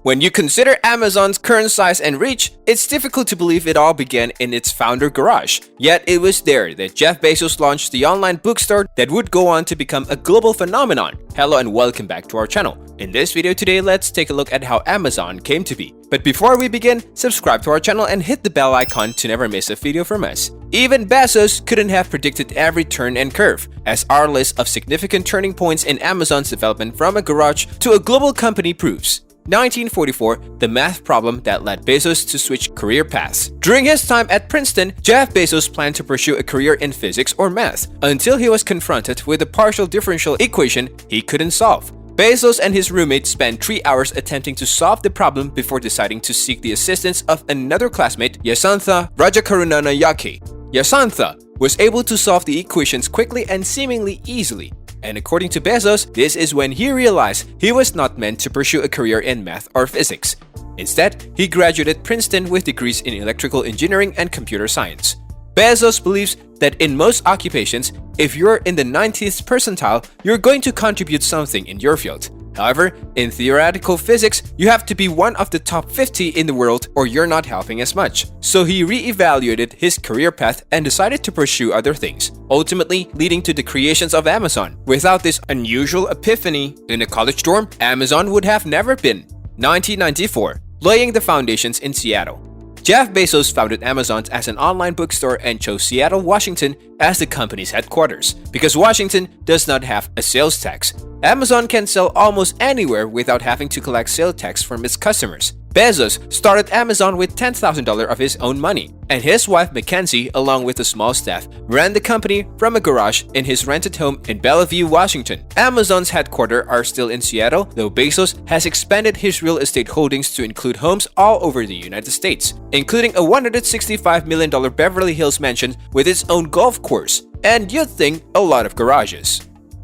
When you consider Amazon's current size and reach, it's difficult to believe it all began in its founder garage. Yet it was there that Jeff Bezos launched the online bookstore that would go on to become a global phenomenon. Hello and welcome back to our channel. In this video today, let's take a look at how Amazon came to be. But before we begin, subscribe to our channel and hit the bell icon to never miss a video from us. Even Bezos couldn't have predicted every turn and curve, as our list of significant turning points in Amazon's development from a garage to a global company proves. 1944, the math problem that led Bezos to switch career paths. During his time at Princeton, Jeff Bezos planned to pursue a career in physics or math until he was confronted with a partial differential equation he couldn't solve. Bezos and his roommate spent 3 hours attempting to solve the problem before deciding to seek the assistance of another classmate, Yasantha Rajakarunanayake. Yasantha was able to solve the equations quickly and seemingly easily. And according to Bezos, this is when he realized he was not meant to pursue a career in math or physics. Instead, he graduated Princeton with degrees in electrical engineering and computer science. Bezos believes that in most occupations, if you're in the 90th percentile, you're going to contribute something in your field. However, in theoretical physics, you have to be one of the top 50 in the world or you're not helping as much. So he re-evaluated his career path and decided to pursue other things, ultimately leading to the creations of Amazon. Without this unusual epiphany in a college dorm, Amazon would have never been. 1994, laying the foundations in Seattle. Jeff Bezos founded Amazon as an online bookstore and chose Seattle, Washington as the company's headquarters because Washington does not have a sales tax. Amazon can sell almost anywhere without having to collect sales tax from its customers. Bezos started Amazon with $10,000 of his own money, and his wife Mackenzie, along with a small staff, ran the company from a garage in his rented home in Bellevue, Washington. Amazon's headquarters are still in Seattle, though Bezos has expanded his real estate holdings to include homes all over the United States, including a $165 million Beverly Hills mansion with its own golf course, and you'd think a lot of garages.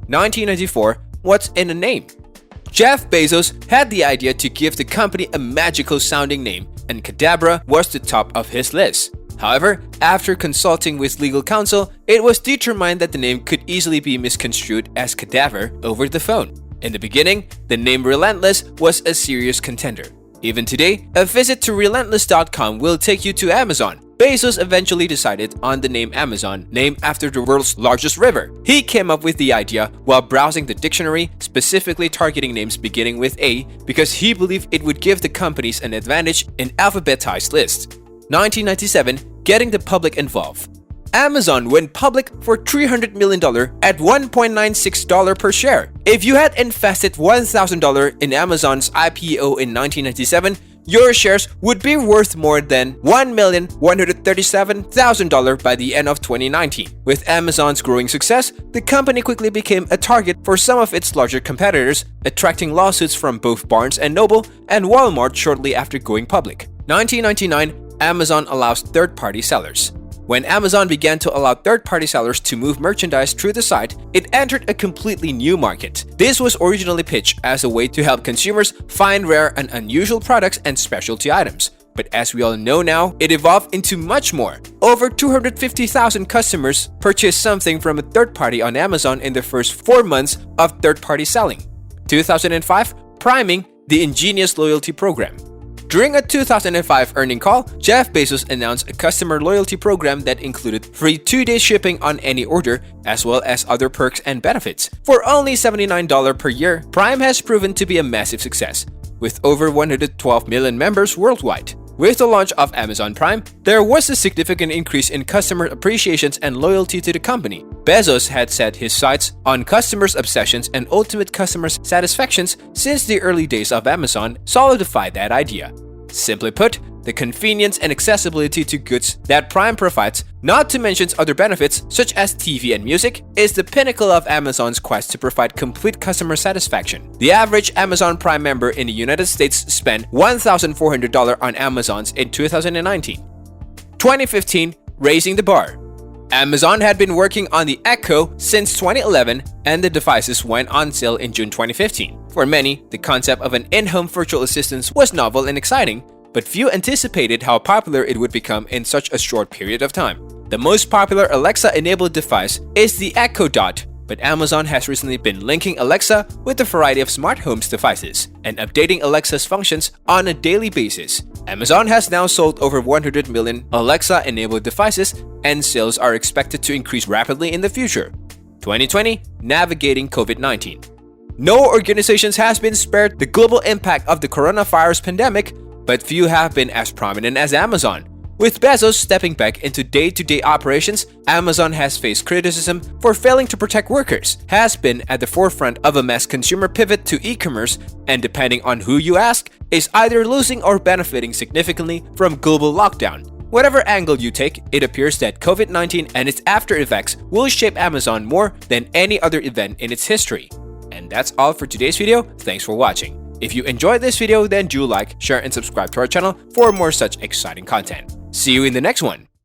1994, what's in a name? Jeff Bezos had the idea to give the company a magical sounding name, and Cadabra was the top of his list. However, after consulting with legal counsel, it was determined that the name could easily be misconstrued as cadaver over the phone. In the beginning, the name Relentless was a serious contender. Even today, a visit to relentless.com will take you to Amazon. Bezos eventually decided on the name Amazon, named after the world's largest river. He came up with the idea while browsing the dictionary, specifically targeting names beginning with A because he believed it would give the companies an advantage in alphabetized lists. 1997, getting the public involved. Amazon went public for $300 million at $1.96 per share. If you had invested $1,000 in Amazon's IPO in 1997, your shares would be worth more than $1,137,000 by the end of 2019. With Amazon's growing success, the company quickly became a target for some of its larger competitors, attracting lawsuits from both Barnes & Noble and Walmart shortly after going public. 1999, Amazon allows third-party sellers. When Amazon began to allow third-party sellers to move merchandise through the site, it entered a completely new market. This was originally pitched as a way to help consumers find rare and unusual products and specialty items. But as we all know now, it evolved into much more. Over 250,000 customers purchased something from a third party on Amazon in the first 4 months of third-party selling. 2005, priming the ingenious loyalty program. During a 2005 earnings call, Jeff Bezos announced a customer loyalty program that included free 2-day shipping on any order, as well as other perks and benefits. For only $79 per year, Prime has proven to be a massive success, with over 112 million members worldwide. With the launch of Amazon Prime, there was a significant increase in customer appreciations and loyalty to the company. Bezos had set his sights on customers' obsessions and ultimate customer satisfactions since the early days of Amazon solidified that idea. Simply put, the convenience and accessibility to goods that Prime provides, not to mention other benefits such as TV and music, is the pinnacle of Amazon's quest to provide complete customer satisfaction. The average Amazon Prime member in the United States spent $1,400 on Amazon's in 2019. 2015, raising the bar. Amazon had been working on the Echo since 2011, and the devices went on sale in June 2015. For many, the concept of an in-home virtual assistant was novel and exciting, but few anticipated how popular it would become in such a short period of time. The most popular Alexa-enabled device is the Echo Dot, but Amazon has recently been linking Alexa with a variety of smart home devices and updating Alexa's functions on a daily basis. Amazon has now sold over 100 million Alexa-enabled devices, and sales are expected to increase rapidly in the future. 2020, navigating COVID-19. No organization has been spared the global impact of the coronavirus pandemic, but few have been as prominent as Amazon. With Bezos stepping back into day-to-day operations, Amazon has faced criticism for failing to protect workers, has been at the forefront of a mass consumer pivot to e-commerce, and depending on who you ask, is either losing or benefiting significantly from global lockdown. Whatever angle you take, it appears that COVID-19 and its after effects will shape Amazon more than any other event in its history. And that's all for today's video. Thanks for watching. If you enjoyed this video, then do like, share, and subscribe to our channel for more such exciting content. See you in the next one.